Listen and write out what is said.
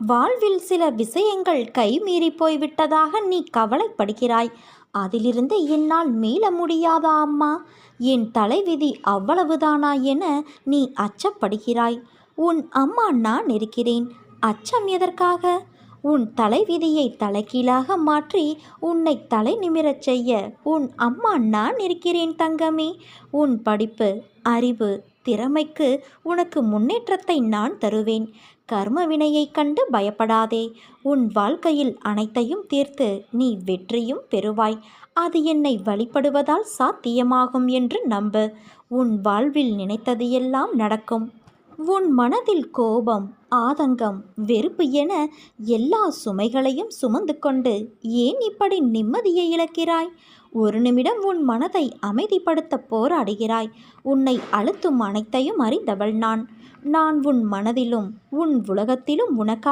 வாழ்வில் சில விஷயங்கள் கைமீறி போய்விட்டதாக நீ கவலைப்படுகிறாய். அதிலிருந்து என்னால் மீள முடியாதா அம்மா? என் தலைவிதி அவ்வளவுதானா என நீ அச்சப்படுகிறாய். உன் அம்மா நான் இருக்கிறேன். அச்சம் எதற்காக? உன் தலைவிதியை தலைகீழாக மாற்றி உன்னை தலை நிமிரச் செய்ய உன் அம்மா நான் இருக்கிறேன் தங்கமே. உன் படிப்பு, அறிவு, திறமைக்கு உனக்கு முன்னேற்றத்தை நான் தருவேன். கர்ம வினையைக் கண்டு பயப்படாதே. உன் வாழ்க்கையில் அனைத்தையும் தீர்த்து நீ வெற்றியும் பெறுவாய். அது என்னை வழிபடுவதால் சாத்தியமாகும் என்று நம்பு. உன் வாழ்வில் நினைத்தது எல்லாம் நடக்கும். உன் மனதில் கோபம், ஆதங்கம், வெறுப்பு என எல்லா சுமைகளையும் சுமந்து கொண்டு ஏன் இப்படி நிம்மதியை இழக்கிறாய்? ஒரு நிமிடம் உன் மனதை அமைதிப்படுத்த போராடுகிறாய். உன்னை அழுத்தும் அனைத்தையும் அறிந்தவள் நான். நான் உன் மனதிலும் உன் உலகத்திலும் உனக்காக